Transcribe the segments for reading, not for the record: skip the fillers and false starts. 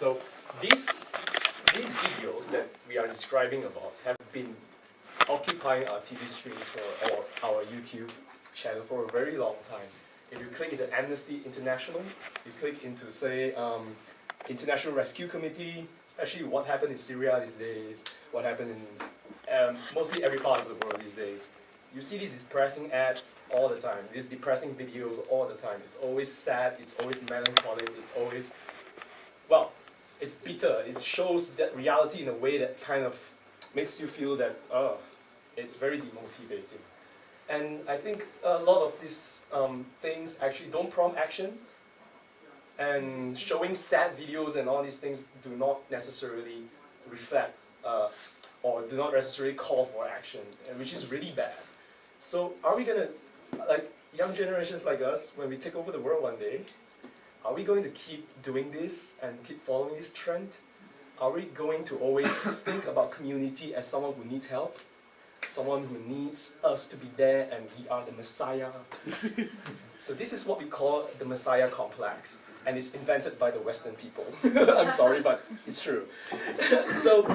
So these videos that we are describing about have been occupying our TV screens or our YouTube channel for a very long time. If you click into Amnesty International, you click into, say, International Rescue Committee, especially what happened in Syria these days, what happened in mostly every part of the world these days. You see these depressing ads all the time, these depressing videos all the time. It's always sad, it's always melancholic, it's always, well, it's bitter. It shows that reality in a way that kind of makes you feel that, it's very demotivating. And I think a lot of these things actually don't prompt action. And showing sad videos and all these things do not necessarily reflect or do not necessarily call for action, and which is really bad. So are we gonna, like young generations like us, when we take over the world one day, are we going to keep doing this and keep following this trend? Are we going to always think about community as someone who needs help? Someone who needs us to be there and we are the Messiah? So this is what we call the Messiah complex. And it's invented by the Western people. I'm sorry, but it's true. So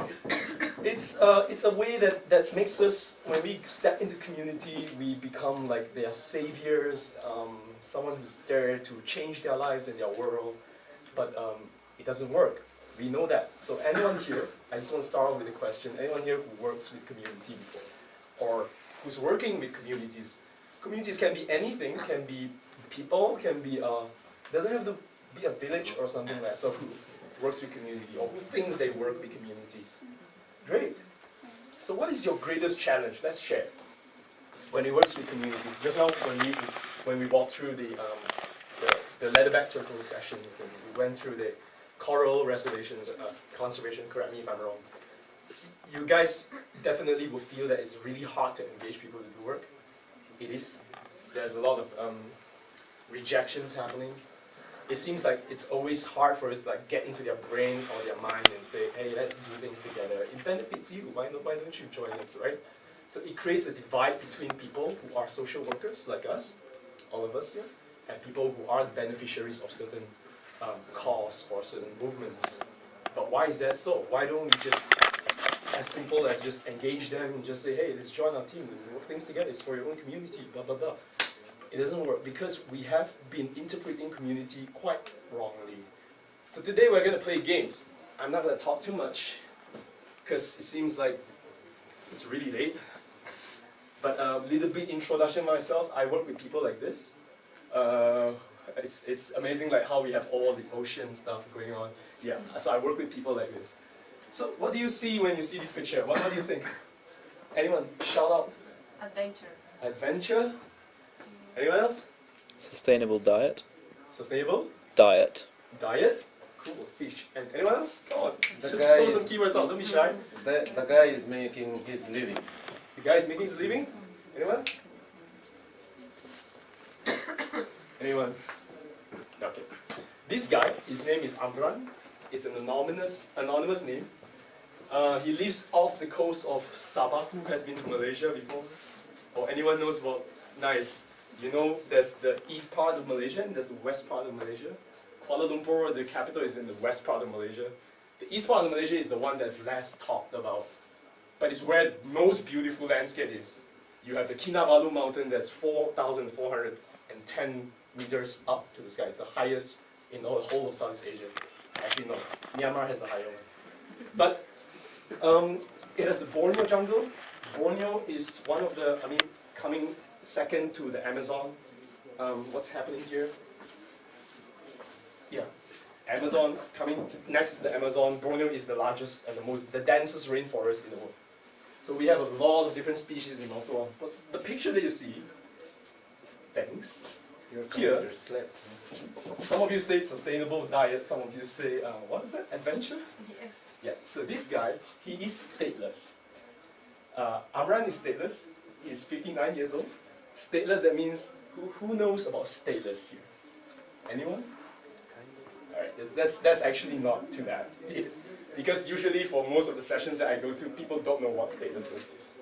it's a way that makes us, when we step into community, we become like their saviors, someone who's there to change their lives and their world. But it doesn't work. We know that. So anyone here, I just want to start off with a question. Anyone here who works with community before? Or who's working with communities? Communities can be anything, can be people, can be, doesn't have to be a village or something like that. So who works with community or who thinks they work with communities? Great. So what is your greatest challenge? Let's share. When you work with communities, just now when we walked through the leatherback turtle sessions and we went through the coral conservation, correct me if I'm wrong. You guys definitely will feel that it's really hard to engage people to do work. It is. There's a lot of rejections happening. It seems like it's always hard for us to like get into their brain or their mind and say, hey, let's do things together. It benefits you. Why don't you join us, right? So it creates a divide between people who are social workers like us, all of us here, and people who are the beneficiaries of certain cause or certain movements. But why is that so? Why don't we just, as simple as just engage them and just say, hey, let's join our team and work things together. It's for your own community, blah, blah, blah. It doesn't work because we have been interpreting community quite wrongly. So today we're going to play games. I'm not going to talk too much because it seems like it's really late. But a little bit introduction myself. I work with people like this. It's amazing like how we have all the ocean stuff going on. Yeah, so I work with people like this. So what do you see when you see this picture? What do you think? Anyone? Shout out. Adventure. Adventure? Anyone else? Sustainable diet. Sustainable? Diet. Diet? Cool, fish. And anyone else? Come on, just The throw some keywords out, don't be shy. The guy is making his living. The guy is making his living? Anyone? Anyone? Okay. This guy, his name is Amran. It's an anonymous name. He lives off the coast of Sabah. Who has been to Malaysia before? Or anyone knows about? Nice. You know, there's the east part of Malaysia and there's the west part of Malaysia. Kuala Lumpur, the capital, is in the west part of Malaysia. The east part of Malaysia is the one that's less talked about, but it's where the most beautiful landscape is. You have the Kinabalu mountain that's 4,410 meters up to the sky. It's the highest in the whole of Southeast Asia. Actually, no. Myanmar has the higher one. But it has the Borneo jungle. Borneo is one of the, coming second to the Amazon. What's happening here? Yeah, Amazon coming next to the Amazon. Borneo is the largest and the densest rainforest in the world. So we have a lot of different species and so on. But the picture that you see, thanks. Here, some of you say sustainable diet, some of you say, what is that, adventure? Yes. Yeah, so this guy, he is stateless. Amran is stateless, he's 59 years old. Stateless, that means, who knows about stateless here? Anyone? Alright, that's actually not too bad. Because usually for most of the sessions that I go to, people don't know what statelessness is.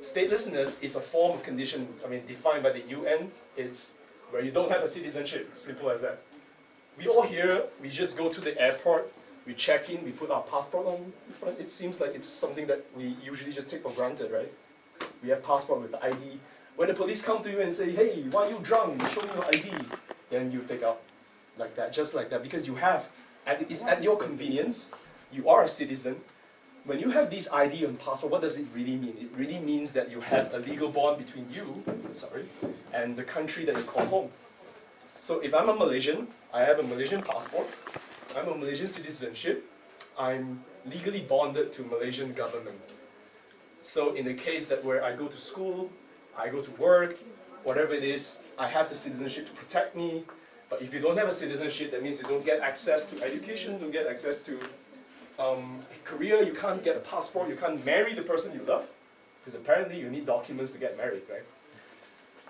Statelessness is a form of condition, defined by the UN. It's where you don't have a citizenship, simple as that. We all here, we just go to the airport, We check in, we put our passport on front. It seems like it's something that we usually just take for granted, right? We have passport with the ID. When the police come to you and say, hey, why are you drunk? Show me your ID. Then you take out like that, just like that, because you have, it's at your convenience. You are a citizen. When you have this ID and passport, what does it really mean? It really means that you have a legal bond between you, and the country that you call home. So if I'm a Malaysian, I have a Malaysian passport, I'm a Malaysian citizenship, I'm legally bonded to Malaysian government. So in the case that where I go to school, I go to work, whatever it is, I have the citizenship to protect me. But if you don't have a citizenship, that means you don't get access to education, don't get access to career, you can't get a passport, you can't marry the person you love, because apparently you need documents to get married, right?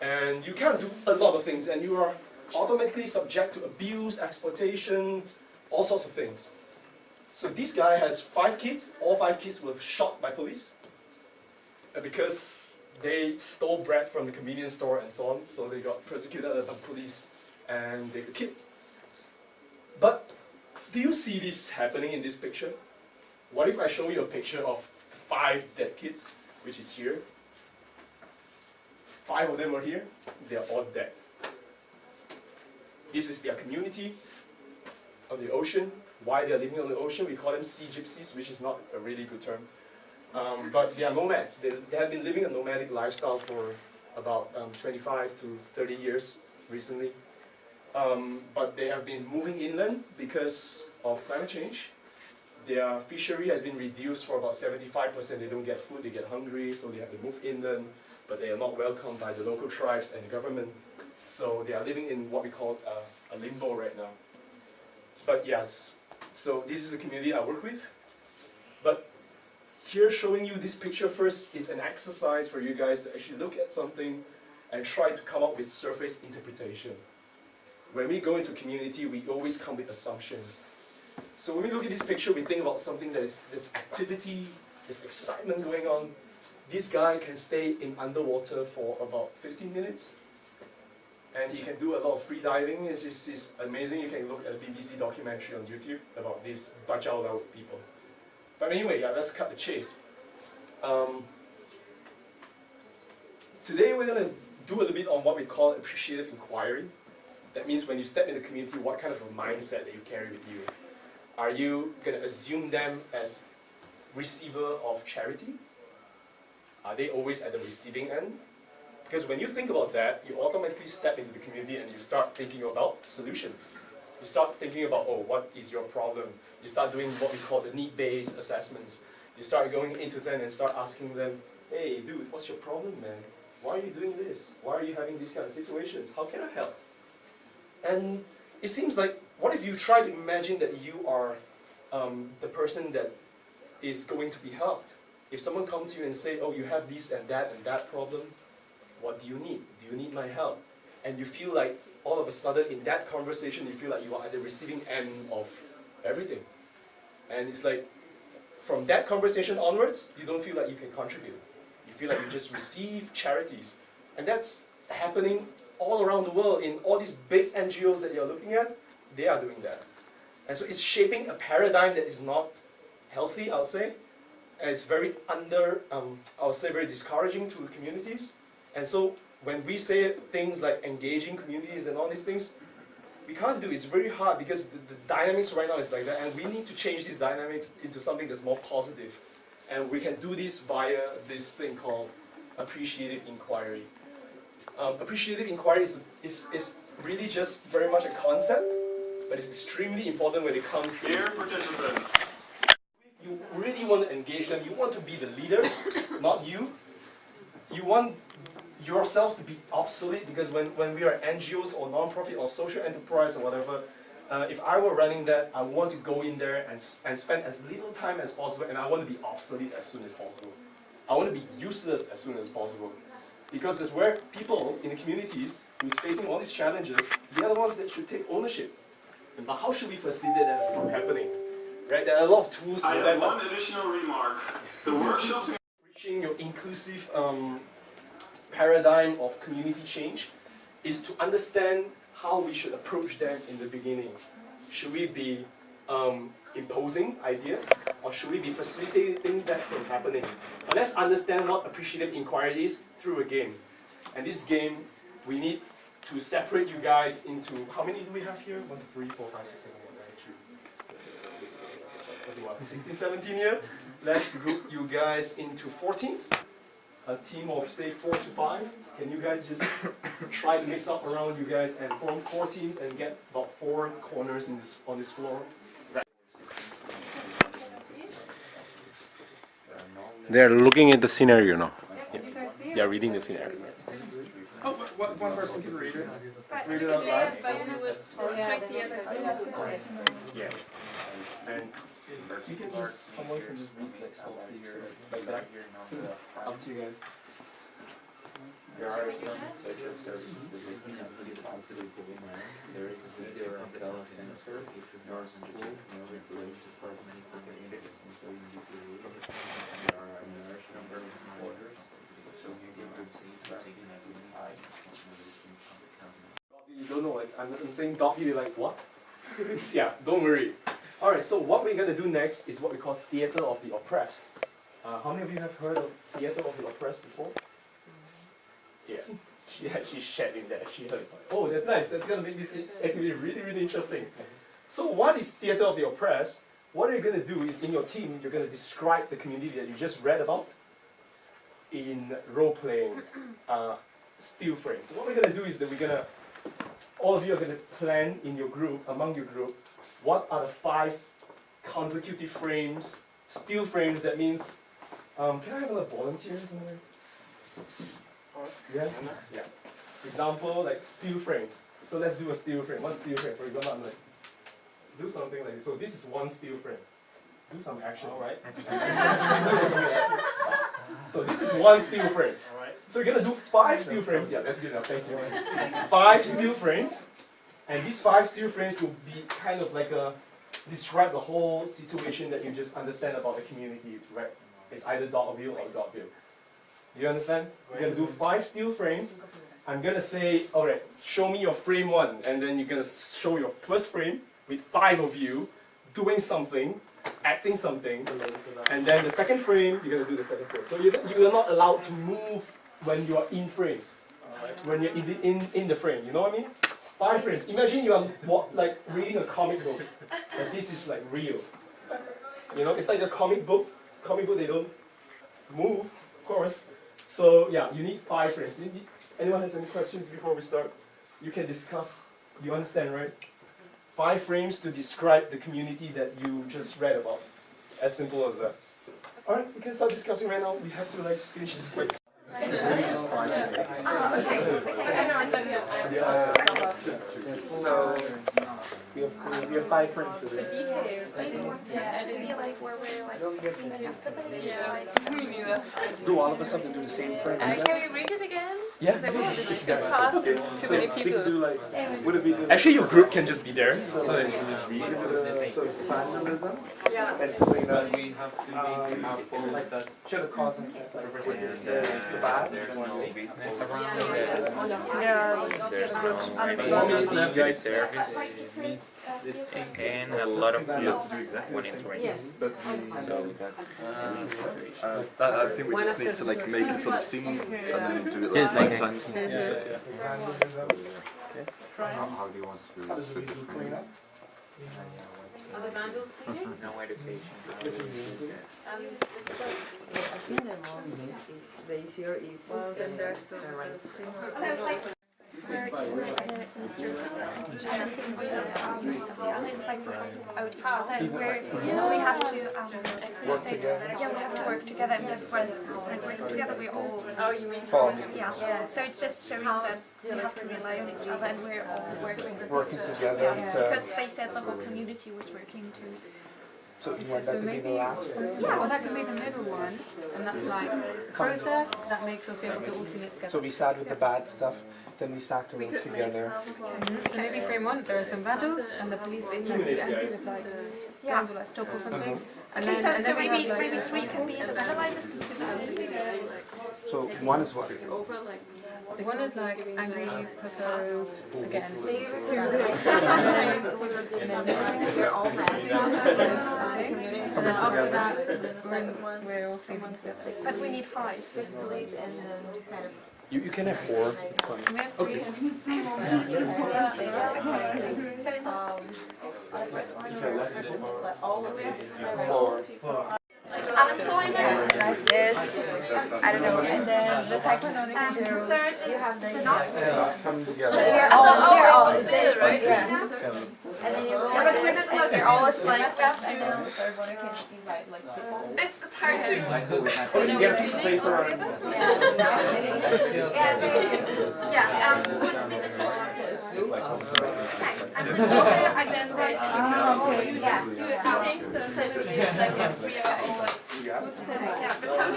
And you can't do a lot of things, and you are automatically subject to abuse, exploitation, all sorts of things. So this guy has 5 kids, all 5 kids were shot by police because they stole bread from the convenience store and so on, so they got persecuted by police and they got killed. But do you see this happening in this picture? What if I show you a picture of 5 dead kids, which is here? 5 of them are here, they are all dead. This is their community on the ocean. Why they are living on the ocean? We call them sea gypsies, which is not a really good term. But they are nomads. They have been living a nomadic lifestyle for about 25 to 30 years recently. But they have been moving inland because of climate change. Their fishery has been reduced for about 75%. They don't get food, they get hungry, so they have to move inland, but they are not welcomed by the local tribes and the government. So they are living in what we call a limbo right now. But yes, so this is the community I work with. But here showing you this picture first is an exercise for you guys to actually look at something and try to come up with surface interpretation. When we go into community, we always come with assumptions. So when we look at this picture, we think about something that is, there's activity, there's excitement going on. This guy can stay in underwater for about 15 minutes. And he can do a lot of free diving. It's amazing. You can look at a BBC documentary on YouTube about these Bajau Laut people. But anyway, yeah, let's cut the chase. Today we're going to do a little bit on what we call appreciative inquiry. That means when you step in the community, what kind of a mindset that you carry with you? Are you going to assume them as receiver of charity? Are they always at the receiving end? Because when you think about that, you automatically step into the community and you start thinking about solutions. You start thinking about, oh, what is your problem? You start doing what we call the need-based assessments. You start going into them and start asking them, hey, dude, what's your problem, man? Why are you doing this? Why are you having these kind of situations? How can I help? And it seems like, what if you try to imagine that you are the person that is going to be helped? If someone comes to you and say, oh, you have this and that problem, what do you need? Do you need my help? And you feel like all of a sudden in that conversation, you feel like you are at the receiving end of everything. And it's like, from that conversation onwards, you don't feel like you can contribute. You feel like you just receive charities. And that's happening all around the world in all these big NGOs that you're looking at, they are doing that. And so it's shaping a paradigm that is not healthy, I'll say. And it's very very discouraging to communities. And so when we say things like engaging communities and all these things, we can't do it. It's very hard because the dynamics right now is like that, and we need to change these dynamics into something that's more positive. And we can do this via this thing called appreciative inquiry. Appreciative inquiry is really just very much a concept, but it's extremely important when it comes to... Dear participants, you really want to engage them, you want to be the leaders, not you. You want yourselves to be obsolete, because when we are NGOs or non-profit or social enterprise or whatever, if I were running that, I want to go in there and spend as little time as possible, and I want to be obsolete as soon as possible. I want to be useless as soon as possible. Because it's where people in the communities who's facing all these challenges, they are the ones that should take ownership. But how should we facilitate that from happening? Right? There are a lot of tools for I that. have one additional remark. The workshops... Reaching your inclusive paradigm of community change is to understand how we should approach them in the beginning. Should we be imposing ideas, or should we be facilitating that from happening? But let's understand what appreciative inquiry is through a game. And this game, we need to separate you guys into, how many do we have here? 1, 2, 3, 4, 5, 6, 7, 8, 9, 10. What, 16, 17 here? Let's group you guys into 4 teams. A team of say 4 to 5. Can you guys just try to mix up around you guys and form 4 teams and get about 4 corners in this on this floor? Right. They're looking at the scenario now. They are reading the scenario. Oh, one person can read it. Read it out loud. Yeah. And you can just, someone can just read like softly here, like that. Up to you guys. There are some social services that they can be responsible for women. There is their umbrella center, your school, your religious department, communities, and so you need to read. There are a large number of supporters, so you can do things like You don't know, like I'm saying doggy, you're like what? Yeah, don't worry. Alright, so what we're gonna do next is what we call theater of the oppressed. How many of you have heard of theater of the oppressed before? Yeah, she actually shared in that. She heard. Oh, that's nice. That's gonna make this activity really, really interesting. So, what is theater of the oppressed? What you're gonna do is in your team, you're gonna describe the community that you just read about in role playing, still frames. So what we're gonna do is that all of you are gonna plan in your group, among your group, what are the 5 consecutive frames, still frames. That means, can I have a volunteer somewhere? Yeah? Yeah. For example, like still frames. So let's do a still frame. One still frame. For example, I'm like, do something like this. So this is one still frame. Do some action, alright? So this is one still frame. Alright. So you're gonna do 5 still frames. Yeah, that's good enough. Thank you. 5 still frames. And these 5 still frames will be kind of like describe the whole situation that you just understand about the community, right? It's either Dogville or Dogville. You understand? We're going to do 5 still frames. I'm going to say, alright, show me your frame 1. And then you're going to show your first frame with 5 of you doing something, acting something. And then the second frame, you're going to do the second frame. So you are not allowed to move when you are in frame. When you're in the frame. You know what I mean? 5 frames. Imagine you are like reading a comic book. But this is like real. You know, it's like a comic book. Comic book, they don't move, of course. So yeah, you need 5 frames. Anyone has any questions before we start? You can discuss. You understand, right? 5 frames to describe the community that you just read about. As simple as that. Alright, we can start discussing right now. We have to like finish this quick. So we have 5 frames to do. Do all of us have to do the same frame? Can we read it again? Yeah. Too many We can people. do like, would it be the, Actually, your group can just be there, so that you can just read. so vandalism? Yeah. And doing that, we have to be careful like that should have caused the bad. there's no business around There's no service and a lot of monitoring. Yes. So that's I think we just need to like make a sort of scene and then do it like 5 times. How do you want to do cleanup? Are the vandals cleaning? no education. I think the more the easier is Then there's the It's like we help out each other, and we have to Work together. Yeah, we have to work together, and if we're working together, we all yes. So it's just showing that we have to rely on each other, and we're all working together. Yes, because they said the whole community was working too. So you want that to be the last one? Yeah, well that could be the middle one, and that's like process that makes us be able to all feel it together. So we start with the bad stuff, then we start to work together. So maybe frame 1, there are some vandals, and the police may be angry with like guns or like stop or something. And Okay, then, so we maybe have, like, 3 can be in the vandalizers and 2 can be. So 1 is what? One is like angry, Photo, again. They're all massive. And then after that, we're all singing together. But we need 5. Delete and then kind of. You can have 4. It's fine. We have 3. So in the But all of it. unemployment, Like this. I don't know. And then the second one you can do. third You is have the the knots. Come together. They're all this, right? yeah. And then you go Yeah, like but we're this, not and allowed they're to all use slang like stuff, that and then on the too. third one you can invite like people. It's hard to. What's been the teacher? I'm the teacher. I just write it. Yeah. Teaching, so essentially it's like we are all like. Yeah, but how do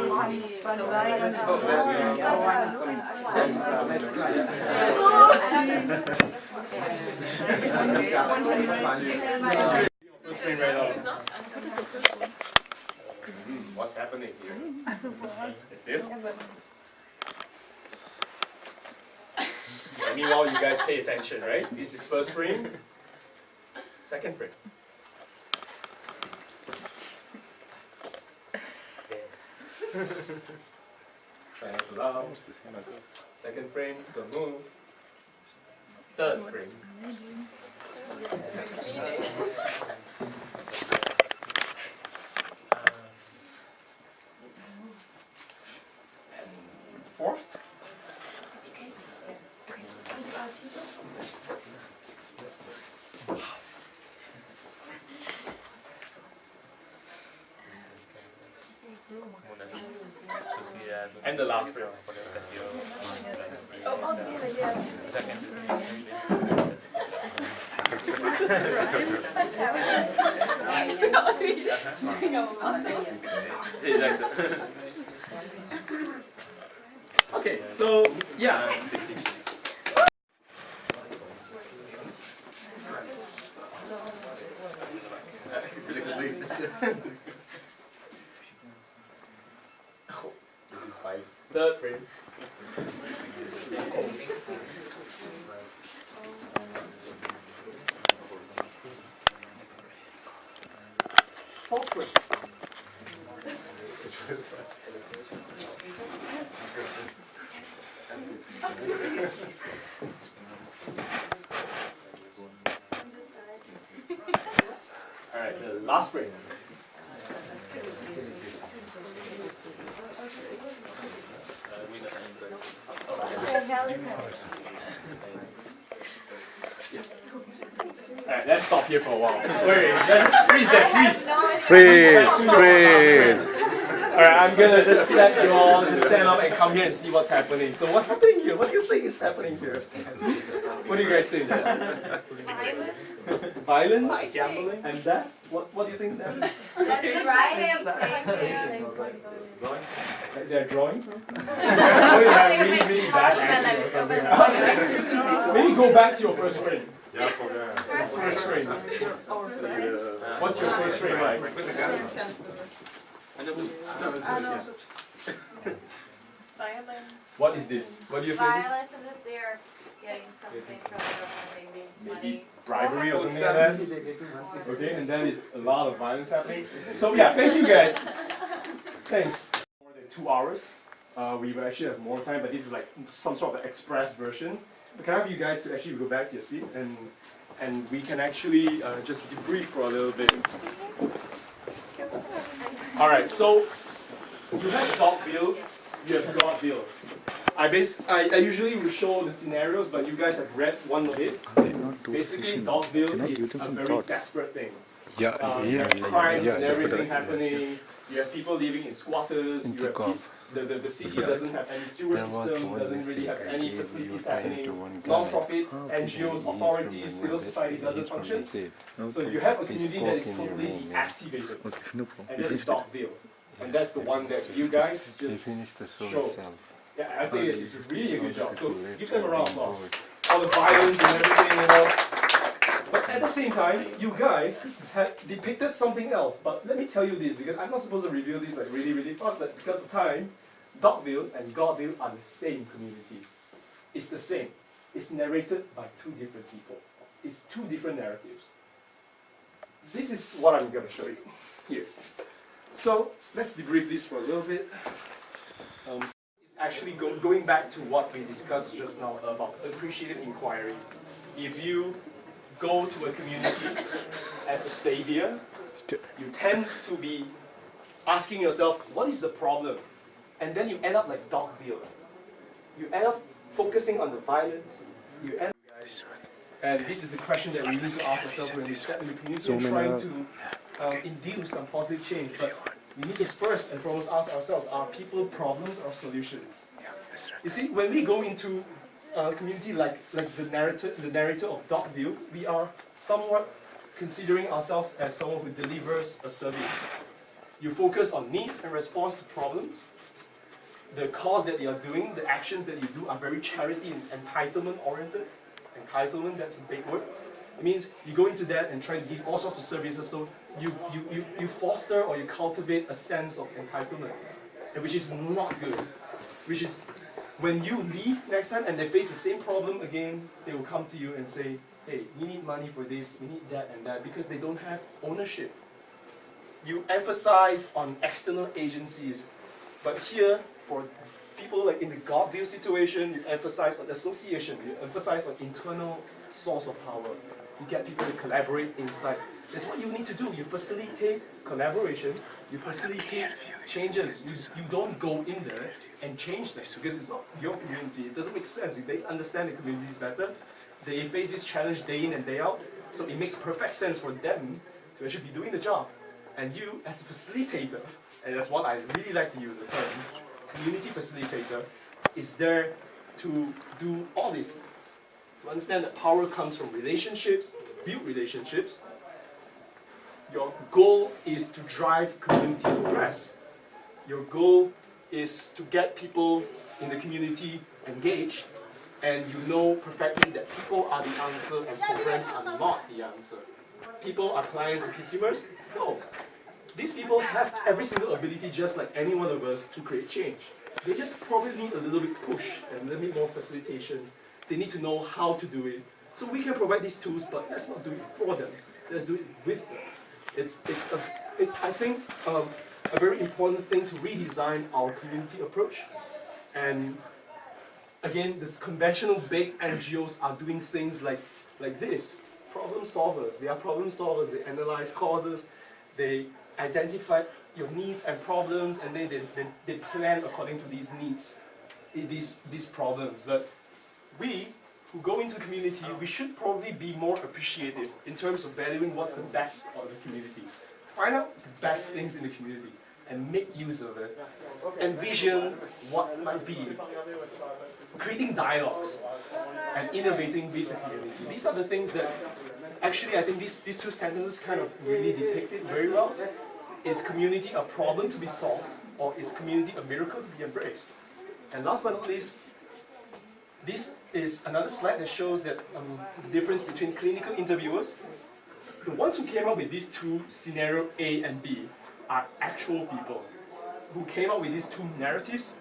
we watch it? First frame right off. What's happening here? That's it? Meanwhile, you guys pay attention, right? This is first frame. Second frame. Translate. Second frame, don't move. Third frame. And fourth. And the last frame. Oh, all together, yes. Okay, so yeah. Oh, this is fine. Third frame. Fourth frame. Alright, the last frame. Alright, let's stop here for a while. Wait, let's freeze that, Freeze! Alright, I'm gonna just let you all just stand up and come here and see what's happening. So what's happening here? What do you think is happening here? What do you guys think? Violence? Gambling? And that? What do you think that is? That's right. Like they're drawings? Oh, you have really bad acting. Maybe go back to your first frame. First frame. What's your first frame like? What is this? What do you think? Violence and this they are getting something from maybe money. Bribery or something like that? Okay, and then is a lot of violence happening. So yeah, thank you guys. Thanks. More than 2 hours. We will actually have more time, but this is like some sort of express version. Can I have you guys to actually go back to your seat and we can actually just debrief for a little bit. Alright, so you have Dogville, you have Godville. I usually will show the scenarios, but you guys have read one of it. Basically, Dogville is a very desperate thing. You have crimes and everything happening. You have people living in squatters. You have the city doesn't have any sewer system, doesn't really have any facilities happening. Non-profit, NGOs, authorities, civil society doesn't function. So you have a community that is totally deactivated. And that is Dogville. And that's the one that you guys just show. Yeah, I think it's really a good job. So give them a round of applause. All the violence and everything, you know. But But at the same time, you guys had depicted something else. But let me tell you this, because I'm not supposed to reveal this like really fast, but because of time, Dogville and Godville are the same community. It's the same. It's narrated by two different people. It's two different narratives. This is what I'm going to show you here. So let's debrief this for a little bit. It's actually going back to what we discussed just now about appreciative inquiry. If you go to a community as a savior, you tend to be asking yourself, what is the problem? And then you end up like Dogville. You end up focusing on the violence. You end up, guys, and this is a question that we need to ask ourselves when we step in the community and trying to induce some positive change. But we need to first and foremost ask ourselves, are people problems or solutions? You see, when we go into a community like the narrator of Dogville, we are somewhat considering ourselves as someone who delivers a service. You focus on needs and response to problems. The cause that you are doing, the actions that you do are very charity and entitlement oriented. Entitlement, that's a big word. It means you go into that and try to give all sorts of services, so you foster or you cultivate a sense of entitlement, which is not good. Which is when you leave next time and they face the same problem again, they will come to you and say, hey, we need money for this, we need that and that, because they don't have ownership. You emphasize on external agencies, but here, for people like in the Godville situation, you emphasize on association, you emphasize on internal source of power. You get people to collaborate inside. That's what you need to do. You facilitate collaboration, you facilitate changes. You don't go in there and change this, because it's not your community. It doesn't make sense. They understand the communities better. They face this challenge day in and day out, so it makes perfect sense for them to actually be doing the job. And you, as a facilitator, and that's what I really like to use the term, community facilitator, is there to do all this. To understand that power comes from relationships, build relationships. Your goal is to drive community progress. Your goal is to get people in the community engaged, and you know perfectly that people are the answer and programs are not the answer. People are clients and consumers? No. These people have every single ability, just like any one of us, to create change. They just probably need a little bit push and a little bit more facilitation. They need to know how to do it. So we can provide these tools, but let's not do it for them. Let's do it with them. It's I think, a very important thing to redesign our community approach. And again, this conventional big NGOs are doing things like this. Problem solvers. They are problem solvers. They analyze causes. They identify your needs and problems, and then they plan according to these needs, these problems. But we who go into the community, we should probably be more appreciative in terms of valuing what's the best of the community. Find out the best things in the community and make use of it. Envision what might be. Creating dialogues and innovating with the community. These are the things that actually I think these two sentences kind of really depict it very well. Is community a problem to be solved, or is community a miracle to be embraced? And last but not least, this is another slide that shows that the difference between clinical interviewers. The ones who came up with these two, scenario A and B, are actual people who came up with these two narratives.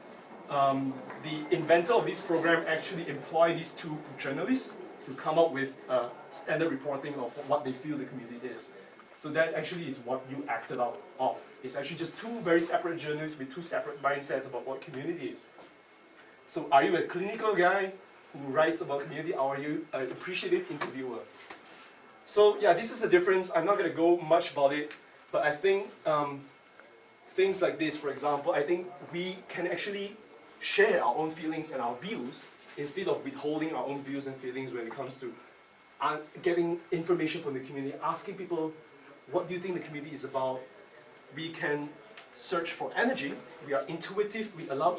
The inventor of this program actually employed these two journalists to come up with standard reporting of what they feel the community is. So that actually is what you acted out of. It's actually just two very separate journalists with two separate mindsets about what community is. So are you a clinical guy who writes about community, or are you an appreciative interviewer? So yeah, this is the difference. I'm not going to go much about it, but I think things like this, for example, I think we can actually share our own feelings and our views instead of withholding our own views and feelings when it comes to getting information from the community, asking people, what do you think the community is about? We can search for energy, we are intuitive, we allow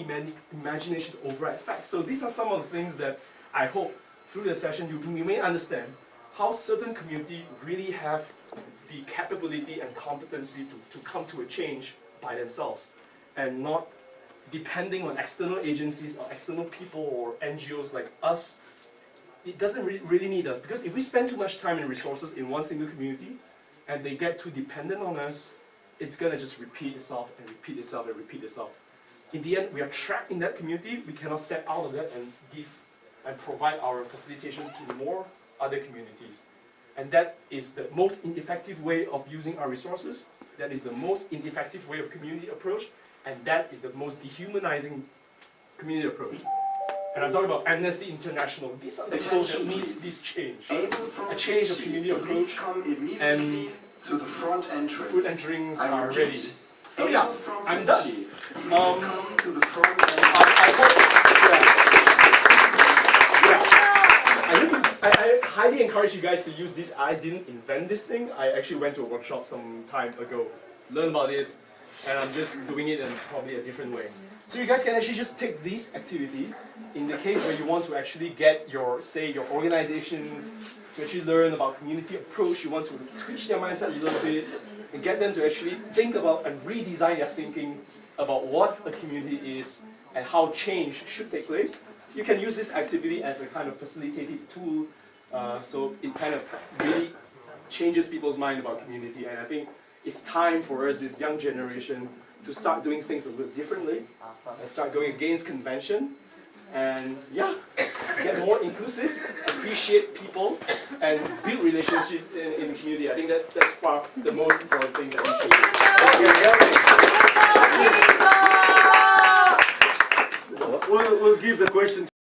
imagination to override facts. So these are some of the things that I hope through the session you may understand how certain communities really have the capability and competency to come to a change by themselves and not depending on external agencies or external people or NGOs like us it doesn't really need us, because if we spend too much time and resources in one single community, and they get too dependent on us, it's gonna just repeat itself and repeat itself and repeat itself. In the end, we are trapped in that community. We cannot step out of that and give and provide our facilitation to more other communities. And that is the most ineffective way of using our resources. That is the most ineffective way of community approach, and that is the most dehumanizing community approach. And I'm talking about Amnesty International. These are the people that needs this change. A change of community approach, and to the front entrance. food and drinks are ready. So yeah, I'm done. Come to the front entrance. I hope, I highly encourage you guys to use this. I didn't invent this thing. I actually went to a workshop some time ago to learn about this, and I'm just doing it in probably a different way. So you guys can actually just take this activity in the case where you want to actually get your, say, your organizations to actually learn about community approach. You want to twitch their mindset a little bit and get them to actually think about and redesign their thinking about what a community is and how change should take place. You can use this activity as a kind of facilitative tool, so it kind of really changes people's mind about community. And I think it's time for us, this young generation, to start doing things a little differently and start going against convention. And yeah, get more inclusive, appreciate people, and build relationships in the community. I think that's far the most important thing that we should do. We'll give the question